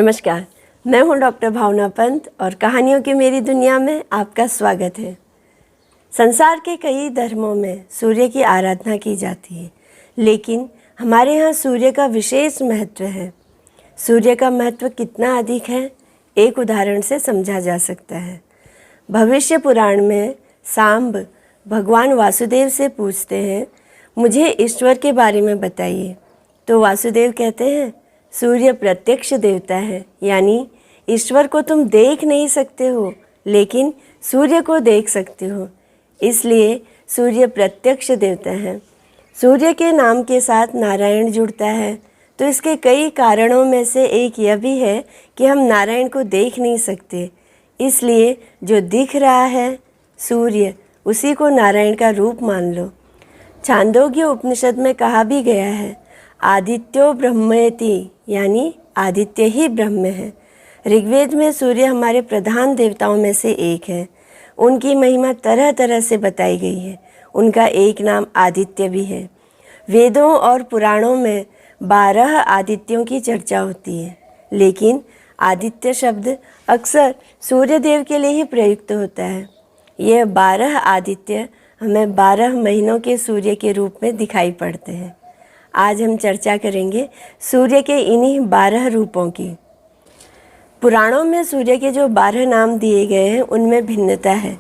नमस्कार, मैं हूं डॉक्टर भावना पंत और कहानियों की मेरी दुनिया में आपका स्वागत है। संसार के कई धर्मों में सूर्य की आराधना की जाती है, लेकिन हमारे यहाँ सूर्य का विशेष महत्व है। सूर्य का महत्व कितना अधिक है, एक उदाहरण से समझा जा सकता है। भविष्य पुराण में सांब भगवान वासुदेव से पूछते हैं, मुझे ईश्वर के बारे में बताइए। तो वासुदेव कहते हैं, सूर्य प्रत्यक्ष देवता है, यानी ईश्वर को तुम देख नहीं सकते हो, लेकिन सूर्य को देख सकते हो, इसलिए सूर्य प्रत्यक्ष देवता है। सूर्य के नाम के साथ नारायण जुड़ता है, तो इसके कई कारणों में से एक यह भी है कि हम नारायण को देख नहीं सकते, इसलिए जो दिख रहा है सूर्य, उसी को नारायण का रूप मान लो। छांदोग्य उपनिषद में कहा भी गया है, आदित्यो ब्रह्मेति, यानी आदित्य ही ब्रह्म है। ऋग्वेद में सूर्य हमारे प्रधान देवताओं में से एक है। उनकी महिमा तरह तरह से बताई गई है। उनका एक नाम आदित्य भी है। वेदों और पुराणों में 12 आदित्यों की चर्चा होती है, लेकिन आदित्य शब्द अक्सर सूर्यदेव के लिए ही प्रयुक्त होता है। यह 12 आदित्य हमें 12 महीनों के सूर्य के रूप में दिखाई पड़ते हैं। आज हम चर्चा करेंगे सूर्य के इन्हीं 12 रूपों की। पुराणों में सूर्य के जो 12 नाम दिए गए हैं, उनमें भिन्नता है।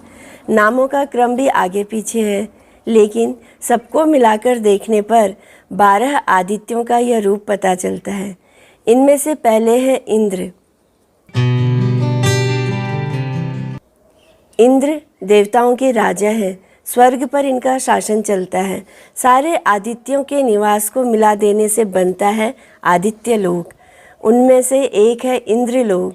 नामों का क्रम भी आगे पीछे है, लेकिन सबको मिलाकर देखने पर 12 आदित्यों का यह रूप पता चलता है। इनमें से पहले है इंद्र। इंद्र देवताओं के राजा है। स्वर्ग पर इनका शासन चलता है। सारे आदित्यों के निवास को मिला देने से बनता है आदित्य लोक। उनमें से एक है इंद्रलोक।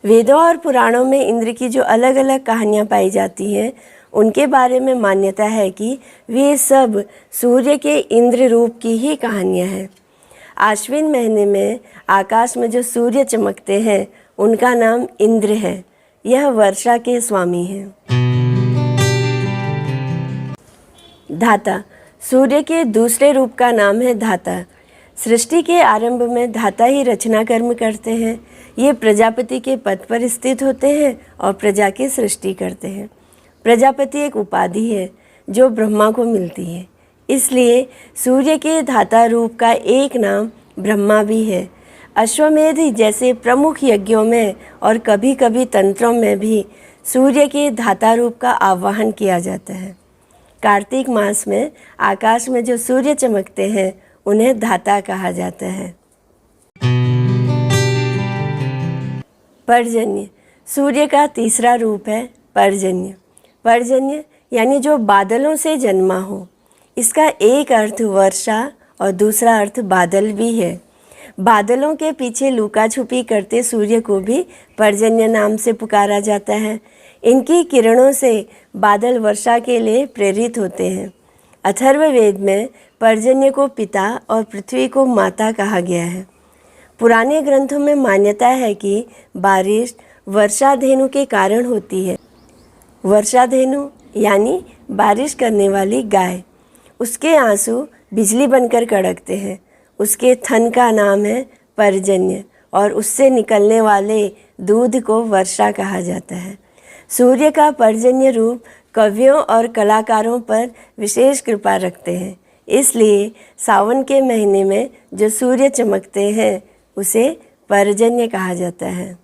वेदों और पुराणों में इंद्र की जो अलग अलग कहानियाँ पाई जाती हैं, उनके बारे में मान्यता है कि वे सब सूर्य के इंद्र रूप की ही कहानियाँ हैं। आश्विन महीने में आकाश में जो सूर्य चमकते हैं, उनका नाम इंद्र है। यह वर्षा के स्वामी हैं। धाता, सूर्य के दूसरे रूप का नाम है धाता। सृष्टि के आरंभ में धाता ही रचना कर्म करते हैं। ये प्रजापति के पद पर स्थित होते हैं और प्रजा की सृष्टि करते हैं। प्रजापति एक उपाधि है जो ब्रह्मा को मिलती है, इसलिए सूर्य के धाता रूप का एक नाम ब्रह्मा भी है। अश्वमेध जैसे प्रमुख यज्ञों में और कभी कभी तंत्रों में भी सूर्य के धाता रूप का आवाहन किया जाता है। कार्तिक मास में आकाश में जो सूर्य चमकते हैं, उन्हें धाता कहा जाता है। पर्जन्य, सूर्य का तीसरा रूप है पर्जन्य। पर्जन्य यानी जो बादलों से जन्मा हो। इसका एक अर्थ वर्षा और दूसरा अर्थ बादल भी है। बादलों के पीछे लुका छुपी करते सूर्य को भी पर्जन्य नाम से पुकारा जाता है। इनकी किरणों से बादल वर्षा के लिए प्रेरित होते हैं। अथर्ववेद में पर्जन्य को पिता और पृथ्वी को माता कहा गया है। पुराने ग्रंथों में मान्यता है कि बारिश वर्षाधेनु के कारण होती है। वर्षाधेनु यानी बारिश करने वाली गाय। उसके आंसू बिजली बनकर कड़कते हैं। उसके थन का नाम है पर्जन्य और उससे निकलने वाले दूध को वर्षा कहा जाता है। सूर्य का पर्जन्य रूप कवियों और कलाकारों पर विशेष कृपा रखते हैं, इसलिए सावन के महीने में जो सूर्य चमकते हैं, उसे पर्जन्य कहा जाता है।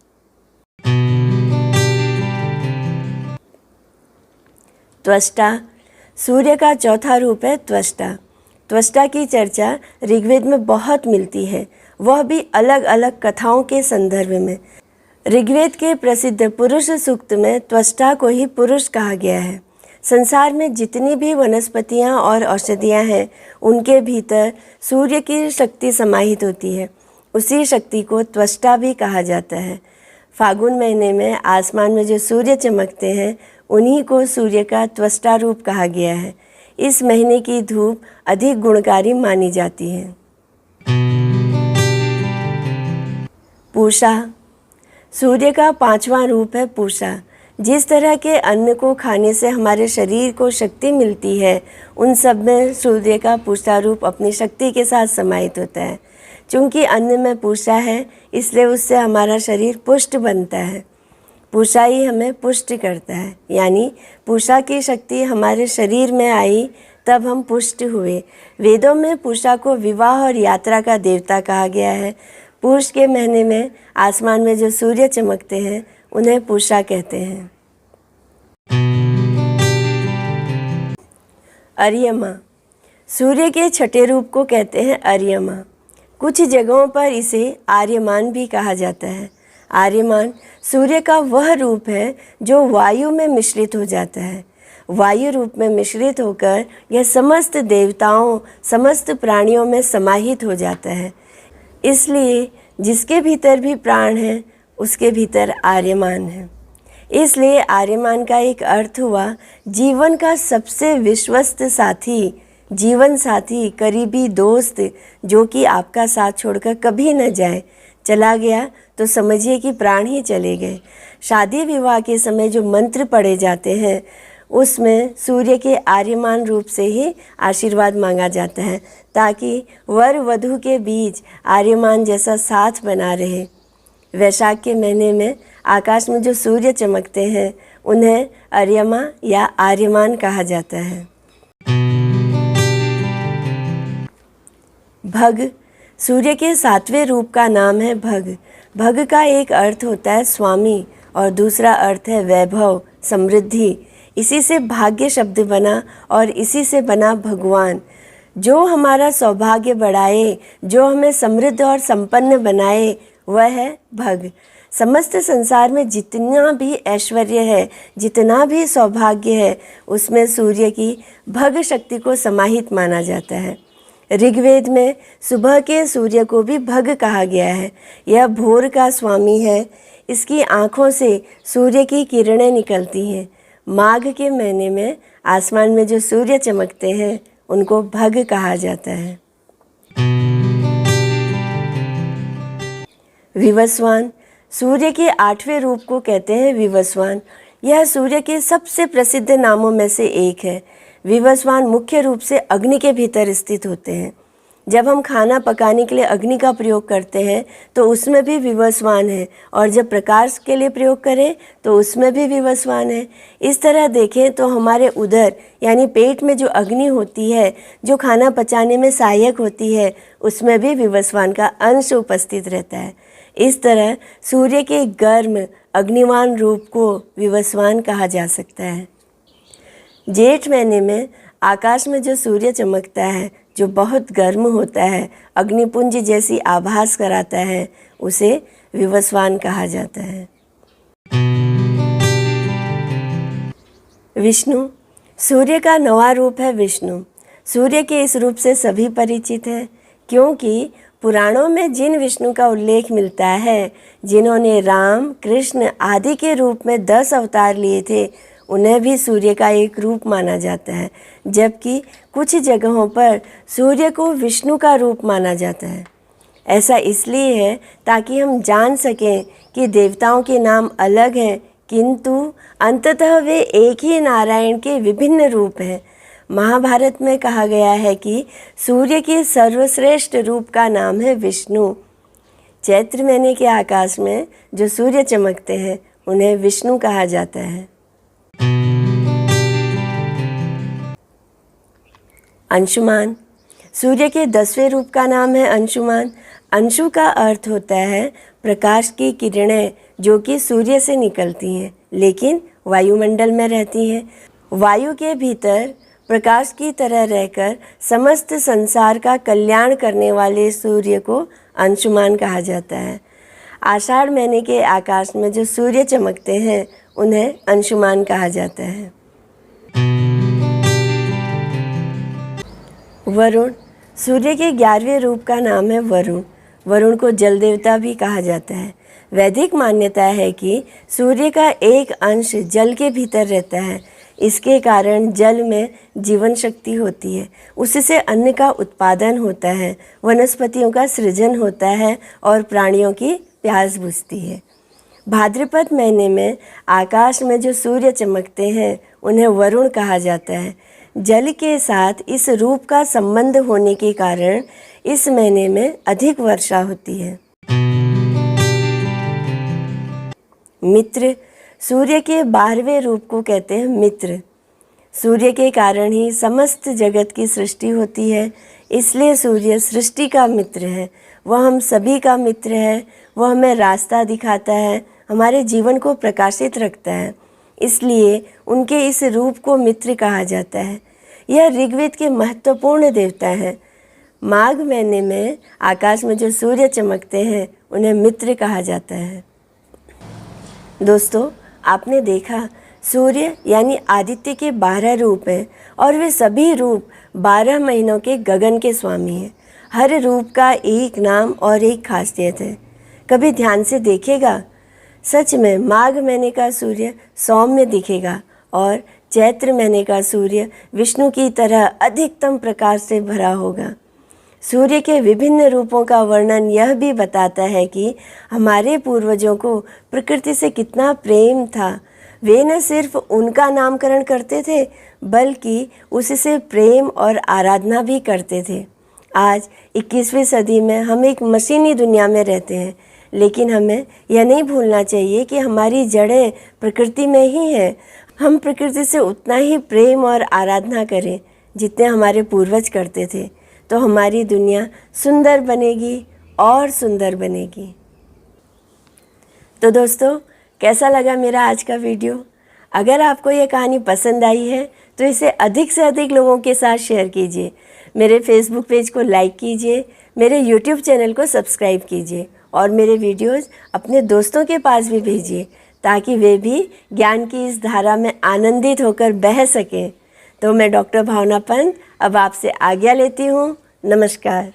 त्वष्टा, सूर्य का चौथा रूप है त्वष्टा। त्वष्टा की चर्चा ऋग्वेद में बहुत मिलती है, वह भी अलग अलग कथाओं के संदर्भ में। ऋग्वेद के प्रसिद्ध पुरुष सूक्त में त्वष्टा को ही पुरुष कहा गया है। संसार में जितनी भी वनस्पतियाँ और औषधियाँ हैं, उनके भीतर सूर्य की शक्ति समाहित होती है। उसी शक्ति को त्वष्टा भी कहा जाता है। फागुन महीने में आसमान में जो सूर्य चमकते हैं, उन्हीं को सूर्य का त्वष्टा रूप कहा गया है। इस महीने की धूप अधिक गुणकारी मानी जाती है। पूषा, सूर्य का 5वां रूप है पूषा। जिस तरह के अन्न को खाने से हमारे शरीर को शक्ति मिलती है, उन सब में सूर्य का पूषा रूप अपनी शक्ति के साथ समाहित होता है। चूँकि अन्न में पूषा है, इसलिए उससे हमारा शरीर पुष्ट बनता है। पूषा ही हमें पुष्ट करता है, यानी पूषा की शक्ति हमारे शरीर में आई तब हम पुष्ट हुए। वेदों में पूषा को विवाह और यात्रा का देवता कहा गया है। पूष के महीने में आसमान में जो सूर्य चमकते हैं उन्हें पूषा कहते हैं। अर्यमा, सूर्य के छठे रूप को कहते हैं अर्यमा। कुछ जगहों पर इसे आर्यमान भी कहा जाता है। आर्यमान सूर्य का वह रूप है जो वायु में मिश्रित हो जाता है। वायु रूप में मिश्रित होकर यह समस्त देवताओं, समस्त प्राणियों में समाहित हो जाता है। इसलिए जिसके भीतर भी प्राण है उसके भीतर आर्यमान है। इसलिए आर्यमान का एक अर्थ हुआ जीवन का सबसे विश्वस्त साथी, जीवन साथी, करीबी दोस्त, जो कि आपका साथ छोड़कर कभी न जाए। चला गया तो समझिए कि प्राण ही चले गए। शादी विवाह के समय जो मंत्र पढ़े जाते हैं उसमें सूर्य के आर्यमान रूप से ही आशीर्वाद मांगा जाता है, ताकि वर वधू के बीच आर्यमान जैसा साथ बना रहे। वैशाख के महीने में आकाश में जो सूर्य चमकते हैं उन्हें अर्यमा या आर्यमान कहा जाता है। भग, सूर्य के 7वें रूप का नाम है भग। भग का एक अर्थ होता है स्वामी और दूसरा अर्थ है वैभव, समृद्धि। इसी से भाग्य शब्द बना और इसी से बना भगवान। जो हमारा सौभाग्य बढ़ाए, जो हमें समृद्ध और संपन्न बनाए, वह है भग। समस्त संसार में जितना भी ऐश्वर्य है, जितना भी सौभाग्य है, उसमें सूर्य की भग शक्ति को समाहित माना जाता है। ऋग्वेद में सुबह के सूर्य को भी भग कहा गया है। यह भोर का स्वामी है। इसकी आँखों से सूर्य की किरणें निकलती हैं। माघ के महीने में आसमान में जो सूर्य चमकते हैं उनको भग कहा जाता है। विवस्वान, सूर्य के 8वें रूप को कहते हैं विवस्वान। यह सूर्य के सबसे प्रसिद्ध नामों में से एक है। विवस्वान मुख्य रूप से अग्नि के भीतर स्थित होते हैं। जब हम खाना पकाने के लिए अग्नि का प्रयोग करते हैं तो उसमें भी विवस्वान है, और जब प्रकाश के लिए प्रयोग करें तो उसमें भी विवस्वान है। इस तरह देखें तो हमारे उदर यानी पेट में जो अग्नि होती है, जो खाना पचाने में सहायक होती है, उसमें भी विवस्वान का अंश उपस्थित रहता है। इस तरह सूर्य के गर्म अग्निवान रूप को विवस्वान कहा जा सकता है। जेठ महीने में आकाश में जो सूर्य चमकता है, जो बहुत गर्म होता है, अग्निपुंज जैसी आभास कराता है, उसे विवस्वान कहा जाता है। विष्णु, सूर्य का 9वां रूप है विष्णु। सूर्य के इस रूप से सभी परिचित हैं, क्योंकि पुराणों में जिन विष्णु का उल्लेख मिलता है, जिन्होंने राम, कृष्ण आदि के रूप में 10 अवतार लिए थे, उन्हें भी सूर्य का एक रूप माना जाता है। जबकि कुछ जगहों पर सूर्य को विष्णु का रूप माना जाता है। ऐसा इसलिए है ताकि हम जान सकें कि देवताओं के नाम अलग हैं, किंतु अंततः वे एक ही नारायण के विभिन्न रूप हैं। महाभारत में कहा गया है कि सूर्य के सर्वश्रेष्ठ रूप का नाम है विष्णु। चैत्र महीने के आकाश में जो सूर्य चमकते हैं उन्हें विष्णु कहा जाता है। अंशुमान, सूर्य के 10वें रूप का नाम है अंशुमान। अंशु का अर्थ होता है प्रकाश की किरणें, जो कि सूर्य से निकलती हैं लेकिन वायुमंडल में रहती हैं। वायु के भीतर प्रकाश की तरह रहकर समस्त संसार का कल्याण करने वाले सूर्य को अंशुमान कहा जाता है। आषाढ़ महीने के आकाश में जो सूर्य चमकते हैं उन्हें अंशुमान कहा जाता है। वरुण, सूर्य के 11वें रूप का नाम है वरुण। वरुण को जल देवता भी कहा जाता है। वैदिक मान्यता है कि सूर्य का एक अंश जल के भीतर रहता है। इसके कारण जल में जीवन शक्ति होती है, उससे अन्न का उत्पादन होता है, वनस्पतियों का सृजन होता है और प्राणियों की प्यास बुझती है। भाद्रपद महीने में आकाश में जो सूर्य चमकते हैं उन्हें वरुण कहा जाता है। जल के साथ इस रूप का संबंध होने के कारण इस महीने में अधिक वर्षा होती है। मित्र सूर्य के 12वें रूप को कहते हैं मित्र। सूर्य के कारण ही समस्त जगत की सृष्टि होती है, इसलिए सूर्य सृष्टि का मित्र है। वह हम सभी का मित्र है। वह हमें रास्ता दिखाता है, हमारे जीवन को प्रकाशित रखता है, इसलिए उनके इस रूप को मित्र कहा जाता है। यह ऋग्वेद के महत्वपूर्ण देवता हैं। माघ महीने में आकाश में जो सूर्य चमकते हैं उन्हें मित्र कहा जाता है। दोस्तों, आपने देखा सूर्य यानी आदित्य के 12 रूप हैं और वे सभी रूप 12 महीनों के गगन के स्वामी हैं। हर रूप का एक नाम और एक खासियत है। कभी ध्यान से देखिएगा, सच में माघ महीने का सूर्य सौम्य दिखेगा और चैत्र महीने का सूर्य विष्णु की तरह अधिकतम प्रकाश से भरा होगा। सूर्य के विभिन्न रूपों का वर्णन यह भी बताता है कि हमारे पूर्वजों को प्रकृति से कितना प्रेम था। वे न सिर्फ उनका नामकरण करते थे बल्कि उससे प्रेम और आराधना भी करते थे। आज 21वीं सदी में हम एक मशीनी दुनिया में रहते हैं, लेकिन हमें यह नहीं भूलना चाहिए कि हमारी जड़ें प्रकृति में ही हैं। हम प्रकृति से उतना ही प्रेम और आराधना करें जितने हमारे पूर्वज करते थे, तो हमारी दुनिया सुंदर बनेगी और सुंदर बनेगी। तो दोस्तों, कैसा लगा मेरा आज का वीडियो? अगर आपको यह कहानी पसंद आई है तो इसे अधिक से अधिक लोगों के साथ शेयर कीजिए। मेरे फेसबुक पेज को लाइक कीजिए, मेरे यूट्यूब चैनल को सब्सक्राइब कीजिए और मेरे वीडियोज़ अपने दोस्तों के पास भी भेजिए ताकि वे भी ज्ञान की इस धारा में आनंदित होकर बह सकें। तो मैं डॉक्टर भावना पंत अब आपसे आज्ञा लेती हूँ। नमस्कार।